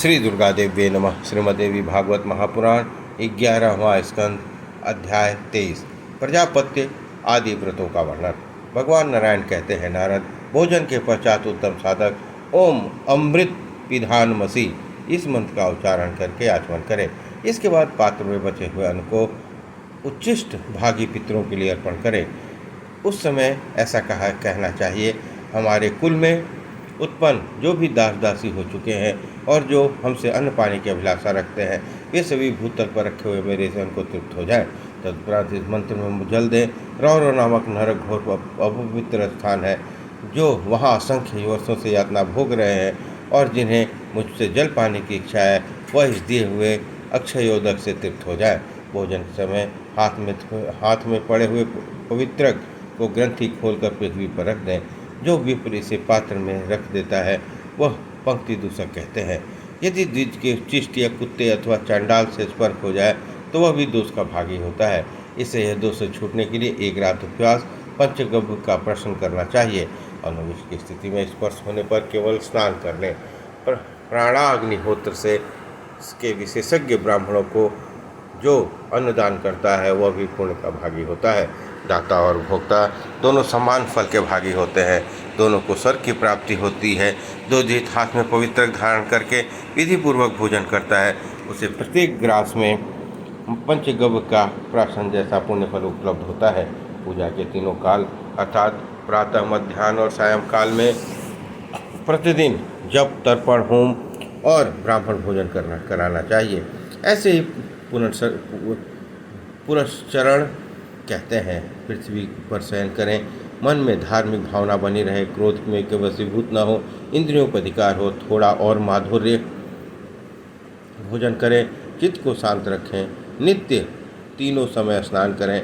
श्री दुर्गा देवी नमः। श्रीमद्देवी भागवत महापुराण 11वां स्कंद अध्याय 23 प्रजापत्य आदि व्रतों का वर्णन। भगवान नारायण कहते हैं, नारद, भोजन के पश्चात उत्तम साधक ओम अमृत पिधानमसि इस मंत्र का उच्चारण करके आचमन करें। इसके बाद पात्र में बचे हुए अन्न को उच्चिष्ट भागी पितरों के लिए अर्पण करें। उस समय ऐसा कहना चाहिए, हमारे कुल में उत्पन्न जो भी दास दासी हो चुके हैं और जो हमसे अन्न पानी की अभिलाषा रखते हैं, वे सभी भूतल पर रखे हुए मेरे से उनको तृप्त हो जाएं। तदुपरांत इस मंत्र में जल दें। रौरव नामक नरक घोर अपवित्र स्थान है, जो वहाँ असंख्य वर्षों से यातना भोग रहे हैं और जिन्हें मुझसे जल पाने की इच्छा है, वह इस दिए हुए अक्षयोदक से तृप्त हो जाए। भोजन के समय हाथ में पड़े हुए पवित्रक को ग्रंथि खोलकर पृथ्वी पर रख दें। जो विप्र इसे पात्र में रख देता है, वह पंक्ति दूषक कहते हैं। यदि द्विज के उच्चिष्ट या कुत्ते अथवा चांडाल से स्पर्श हो जाए तो वह भी दोष का भागी होता है। इससे यह दोष से छूटने के लिए एक रात उपवास पंचगव्य का प्रश्न करना चाहिए। अनुविष की स्थिति में स्पर्श होने पर केवल स्नान करने पर प्राणाग्निहोत्र से के विशेषज्ञ ब्राह्मणों को जो अन्नदान करता है वह भी पुण्य का भागी होता है। दाता और भोक्ता दोनों समान फल के भागी होते हैं। दोनों को स्वर्ग की प्राप्ति होती है। जो जीत हाथ में पवित्र धारण करके विधि पूर्वक भोजन करता है, उसे प्रत्येक ग्रास में पंचगव्य का प्राशन जैसा पुण्य फल उपलब्ध होता है। पूजा के तीनों काल अर्थात प्रातः, मध्याह्न और सायंकाल में प्रतिदिन जप, तर्पण, होम और ब्राह्मण भोजन कराना चाहिए। ऐसे ही पुरस्चरण कहते हैं। पृथ्वी पर शयन करें, मन में धार्मिक भावना बनी रहे, क्रोध में के वशीभूत न हो, इंद्रियों पर अधिकार हो, थोड़ा और माधुर्य भोजन करें, चित्त को शांत रखें, नित्य तीनों समय स्नान करें,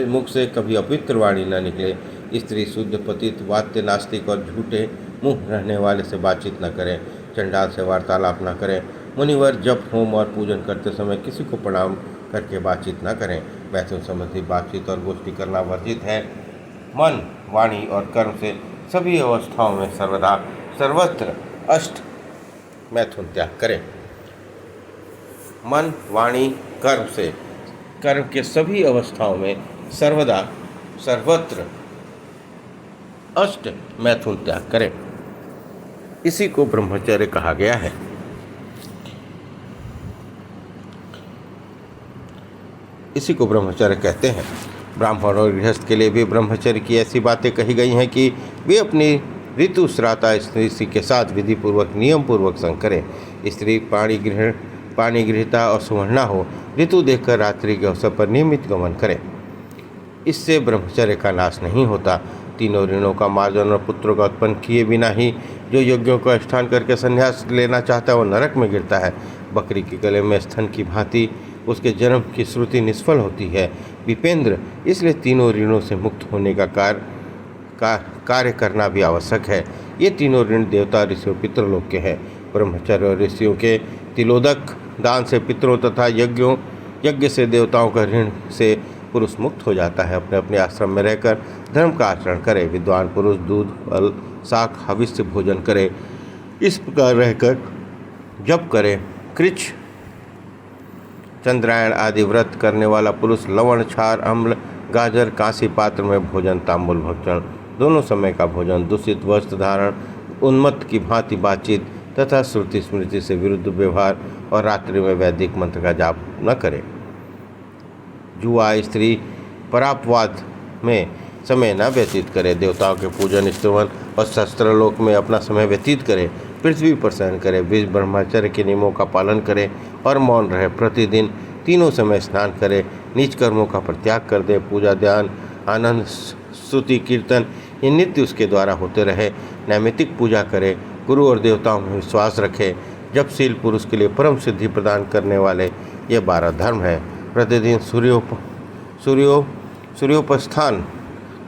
मुख से कभी अपवित्र वाणी न निकले, स्त्री शुद्ध, पतित, वात्य, नास्तिक और झूठे मुँह रहने वाले से बातचीत न करें, चंडाल से वार्तालाप न करें, मुनिवर जप, होम और पूजन करते समय किसी को प्रणाम करके बातचीत न करें, मैथुन संबंधी बातचीत और गोष्ठी करना वर्जित है। मन, वाणी और कर्म से सभी अवस्थाओं में सर्वत्र अष्ट मैथुन त्याग करें। मन, वाणी, कर्म के सभी अवस्थाओं में सर्वत्र अष्ट मैथुन त्याग करें। इसी को ब्रह्मचर्य कहा गया है। इसी को ब्रह्मचर्य कहते हैं। ब्राह्मण और गृहस्थ के लिए भी ब्रह्मचर्य की ऐसी बातें कही गई हैं कि वे अपनी ऋतु श्राता स्त्री के साथ विधि पूर्वक नियम पूर्वक संग करें। स्त्री पाणी गृहीता और सुवर्णा हो, ऋतु देखकर रात्रि के अवसर पर नियमित गमन करें। इससे ब्रह्मचर्य का नाश नहीं होता। तीनों ऋणों का मार्जन और पुत्रों का उत्पन्न किए बिना ही जो यज्ञों का अनुष्ठान करके संन्यास लेना चाहता है, वह नरक में गिरता है। बकरी के गले में स्तन की भांति उसके जन्म की श्रुति निष्फल होती है। विपेंद्र, इसलिए तीनों ऋणों से मुक्त होने का कार्य करना भी आवश्यक है। ये तीनों ऋण देवता, ऋषियों, पितृलोक के हैं। ब्रह्मचर्य और ऋषियों के तिलोदक दान से पितरों तथा यज्ञ से देवताओं का ऋण से पुरुष मुक्त हो जाता है। अपने अपने आश्रम में रहकर धर्म का आचरण करे। विद्वान पुरुष दूध, फल, शाक, हविष्य भोजन करे। इस प्रकार रहकर जप करे। कृच्छ, चंद्रायण आदि व्रत करने वाला पुरुष लवण, क्षार, अम्ल, गाजर, कांसी पात्र में भोजन, तांबूल भक्षण, दोनों समय का भोजन, दूषित वस्त्र धारण, उन्मत्त की भांति बातचीत तथा श्रुति स्मृति से विरुद्ध व्यवहार और रात्रि में वैदिक मंत्र का जाप न करे। जुआ, स्त्री, परापवाद में समय न व्यतीत करे। देवताओं के पूजन, स्तवन और शस्त्रलोक में अपना समय व्यतीत करे। पृथ्वी पर शयन करे। बीज ब्रह्मचर्य के नियमों का पालन करे और मौन रहे। प्रतिदिन तीनों समय स्नान करे। नीच कर्मों का परित्याग कर दे। पूजा, ध्यान, आनंद, स्तुति, कीर्तन ये नित्य उसके द्वारा होते रहे। नैमित्तिक पूजा करे। गुरु और देवताओं में विश्वास रखे। जपशील पुरुष के लिए परम सिद्धि प्रदान करने वाले ये 12 धर्म है। प्रतिदिन सूर्योपस्थान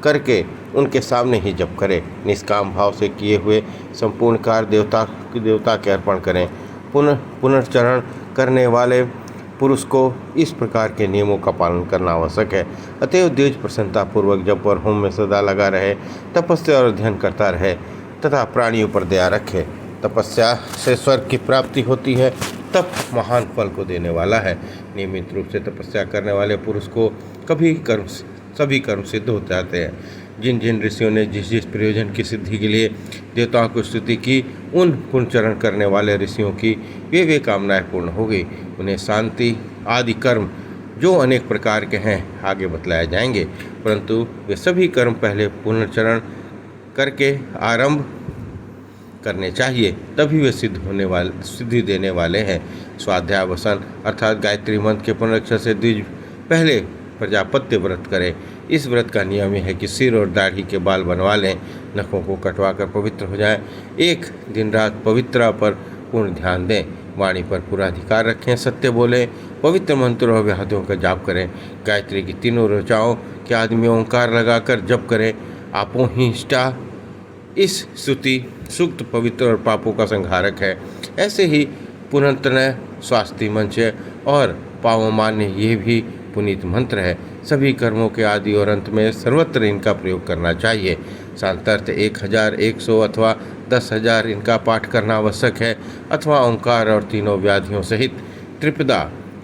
करके उनके सामने ही जप करें। निष्काम भाव से किए हुए संपूर्ण कार्य देवता के अर्पण करें। पुनर्चरण करने वाले पुरुष को इस प्रकार के नियमों का पालन करना आवश्यक है। अतएव द्विज प्रसन्नतापूर्वक जप और होम में सदा लगा रहे, तपस्या और अध्ययन करता रहे तथा प्राणियों पर दया रखे तपस्या से स्वर्ग की प्राप्ति होती है। तप महान फल को देने वाला है। नियमित रूप से तपस्या करने वाले पुरुष को सभी कर्म सिद्ध हो जाते हैं। जिन जिन ऋषियों ने जिस जिस प्रयोजन की सिद्धि के लिए देवताओं को स्तुति की, उन पुण्यचरण करने वाले ऋषियों की वे कामनाएं पूर्ण हो गई। उन्हें शांति आदि कर्म जो अनेक प्रकार के हैं आगे बतलाए जाएंगे, परंतु वे सभी कर्म पहले पुण्यचरण करके आरंभ करने चाहिए, तभी वे सिद्धि देने वाले हैं। स्वाध्याय वसन अर्थात गायत्री मंत्र के पुनरक्षा से द्विज पहले प्रजापत्य व्रत करें। इस व्रत का नियम यह है कि सिर और दाढ़ी के बाल बनवा लें, नखों को कटवा कर पवित्र हो जाएं। एक दिन रात पवित्रता पर पूर्ण ध्यान दें, वाणी पर पूरा अधिकार रखें, सत्य बोलें, पवित्र मंत्रों और व्याहतियों का जाप करें। गायत्री की तीनों ऋचाओं के आदि में ओंकार लगाकर जप करें। आपो ही इष्टा इस स्तुति सूक्त पवित्र और पापों का संहारक है। ऐसे ही पुनर्तनय स्वास्थ्य मंच और पावमान्य ये भी पुनीत मंत्र है। सभी कर्मों के आदि और अंत में सर्वत्र इनका प्रयोग करना चाहिए। शांतार्थ 1000, 100 अथवा 10,000 इनका पाठ करना आवश्यक है, अथवा ओंकार और तीनों व्याधियों सहित त्रिपदा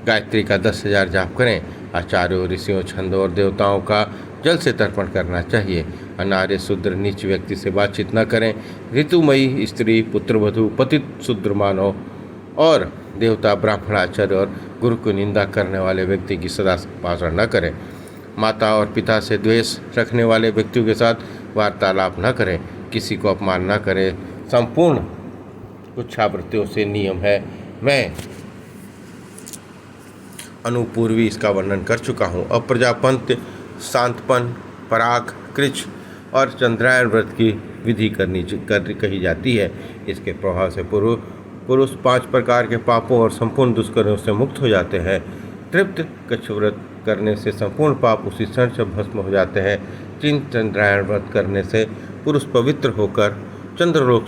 गायत्री का 10,000 जाप करें। आचार्यों, ऋषियों, छंदों और देवताओं का जल से तर्पण करना चाहिए। अनार्य शूद्र नीच व्यक्ति से बातचीत न करें। ऋतुमयी स्त्री, पुत्रवधू, पतित शूद्र मानव और देवता, ब्राह्मण, आचार्य और गुरु की निंदा करने वाले व्यक्ति की सदा भाषण न करें। माता और पिता से द्वेष रखने वाले व्यक्तियों के साथ वार्तालाप न करें। किसी को अपमान न करें। संपूर्ण उच्छावृत्तियों से नियम है। मैं अनुपूर्वी इसका वर्णन कर चुका हूँ। अब प्रजापत्य, शांतपन, पराग, कृच्छ और चंद्रायण व्रत की विधि कही जाती है। इसके प्रभाव से पुरुष 5 प्रकार के पापों और संपूर्ण दुष्कर्मों से मुक्त हो जाते हैं। तृप्त कृच्छ व्रत करने से संपूर्ण पाप उसी क्षण से भस्म हो जाते हैं। चंद्रायण व्रत करने से पुरुष पवित्र होकर चंद्रलोक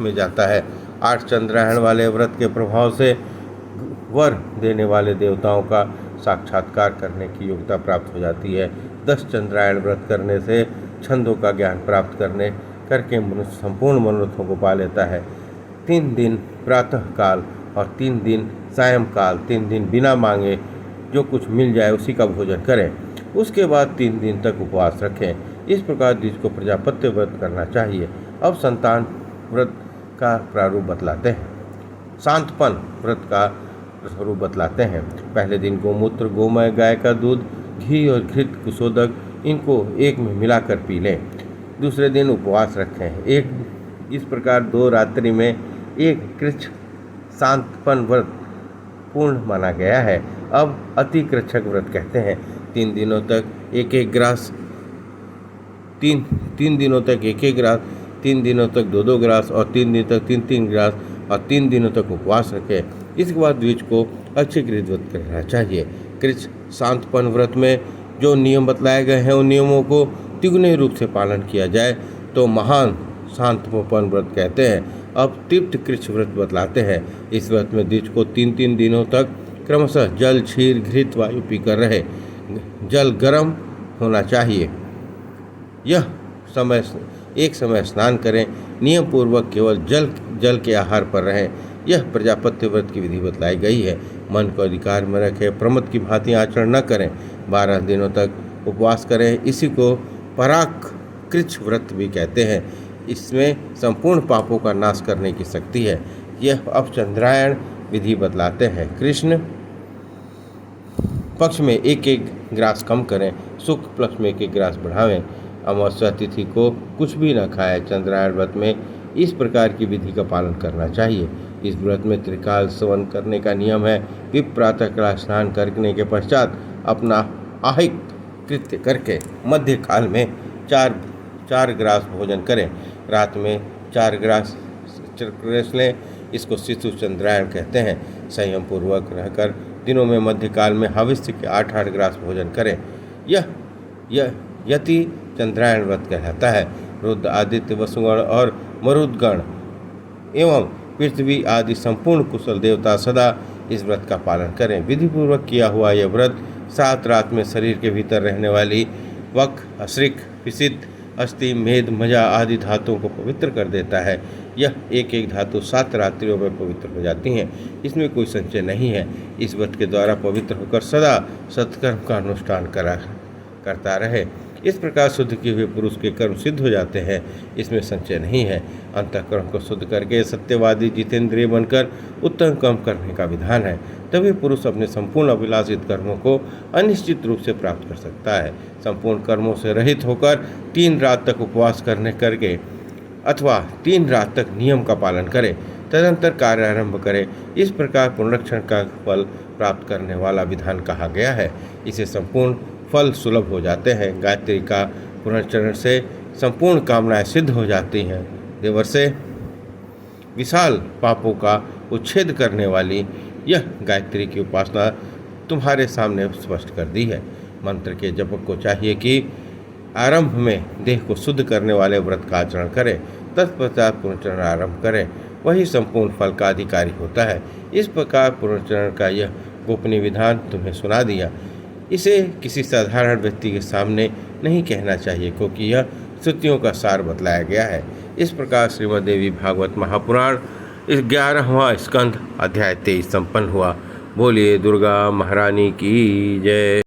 में जाता है। 8 चंद्रायण वाले व्रत के प्रभाव से वर देने वाले देवताओं का साक्षात्कार करने की योग्यता प्राप्त हो जाती है। 10 चंद्रायण व्रत करने से छंदों का ज्ञान प्राप्त करके मनुष्य संपूर्ण मनोरथों को पा लेता है। 3 दिन प्रातः काल और 3 दिन सायंकाल, 3 दिन बिना मांगे जो कुछ मिल जाए उसी का भोजन करें। उसके बाद 3 दिन तक उपवास रखें। इस प्रकार द्विज को प्रजापत्य व्रत करना चाहिए। अब संतान व्रत का प्रारूप बतलाते हैं। शांतपन व्रत का स्वरूप बतलाते हैं। पहले दिन गोमूत्र, गोमय, गाय का दूध, घी और घृत, कुशोदक इनको एक में मिलाकर पी लें। दूसरे दिन उपवास रखें। इस प्रकार 2 रात्रि में एक कृच्छ शांतपन व्रत पूर्ण माना गया है। अब अति कृच्छक व्रत कहते हैं। 3 दिनों तक एक ग्रास, 3 दिनों तक एक ग्रास, 3 दिनों तक 2 ग्रास और 3 दिन तक 3 ग्रास और 3 दिनों तक उपवास रखें। इसके बाद द्विज को अच्छीकृत व्रत करना चाहिए। कृच्छ शांतपन व्रत में जो नियम बतलाए गए हैं उन नियमों को तिगुने रूप से पालन किया जाए तो महान शांतपन व्रत कहते हैं। अब तृप्त कृच्छ व्रत बतलाते हैं। इस व्रत में द्विज को 3 दिनों तक क्रमशः जल, क्षीर, घृत, वायु पीकर रहे। जल गर्म होना चाहिए। एक समय स्नान करें। नियम पूर्वक केवल जल के आहार पर रहें। यह प्रजापत्य व्रत की विधि बतलाई गई है। मन को अधिकार में रखें। प्रमद की भांति आचरण न करें। 12 दिनों तक उपवास करें। इसी को पराग कृच्छ व्रत भी कहते हैं। इसमें संपूर्ण पापों का नाश करने की शक्ति है। यह अब चंद्रायण विधि बतलाते हैं। कृष्ण पक्ष में एक ग्रास कम करें। शुक्ल पक्ष में एक ग्रास बढ़ावें। अमावस्या तिथि को कुछ भी न खाएं। चंद्रायण व्रत में इस प्रकार की विधि का पालन करना चाहिए। इस व्रत में त्रिकाल सेवन करने का नियम है। विप्र प्रातःकाल स्नान करने के पश्चात अपना आहिक कृत्य करके मध्य काल में 4 ग्रास भोजन करें। रात में 4 ग्रास लें। इसको शिशु चंद्रायण कहते हैं। संयम पूर्वक रहकर दिनों में मध्यकाल में हविष्य के 8 ग्रास भोजन करें। यह यति चंद्रायण व्रत कहलाता है। रुद्र, आदित्य, वसुगण और मरुदगण एवं पृथ्वी आदि संपूर्ण कुशल देवता सदा इस व्रत का पालन करें। विधिपूर्वक किया हुआ यह व्रत 7 रात में शरीर के भीतर रहने वाली वक, अश्रिक, पिसित, अस्थि, मेद, मजा आदि धातुओं को पवित्र कर देता है। यह एक एक धातु 7 रात्रियों में पवित्र हो जाती हैं। इसमें कोई संचय नहीं है। इस व्रत के द्वारा पवित्र होकर सदा सत्कर्म का अनुष्ठान करता रहे। इस प्रकार शुद्ध किए हुए पुरुष के कर्म सिद्ध हो जाते हैं। इसमें संचय नहीं है। अंतःकरण को शुद्ध करके सत्यवादी जितेंद्रिय बनकर उत्तम कर्म करने का विधान है। तभी पुरुष अपने संपूर्ण अभिलाषित कर्मों को अनिश्चित रूप से प्राप्त कर सकता है। संपूर्ण कर्मों से रहित होकर 3 रात तक उपवास करके अथवा 3 रात तक नियम का पालन करे, तदंतर कार्य आरंभ करे। इस प्रकार पुनरक्षण का फल प्राप्त करने वाला विधान कहा गया है। इसे संपूर्ण फल सुलभ हो जाते हैं। गायत्री का पुनर्चरण से संपूर्ण कामनाएं सिद्ध हो जाती हैं। देवर से विशाल पापों का उच्छेद करने वाली यह गायत्री की उपासना तुम्हारे सामने स्पष्ट कर दी है। मंत्र के जपक को चाहिए कि आरंभ में देह को शुद्ध करने वाले व्रत का आचरण करें, तत्पश्चात पुनर्चरण आरंभ करें। वही संपूर्ण फल का अधिकारी होता है। इस प्रकार पुनर्चरण का यह गोपनीय विधान तुम्हें सुना दिया। इसे किसी साधारण व्यक्ति के सामने नहीं कहना चाहिए, क्योंकि यह श्रुतियों का सार बतलाया गया है। इस प्रकार श्रीमद् देवी भागवत महापुराण 11वां स्कंध अध्याय 23 संपन्न हुआ। बोलिए दुर्गा महारानी की जय।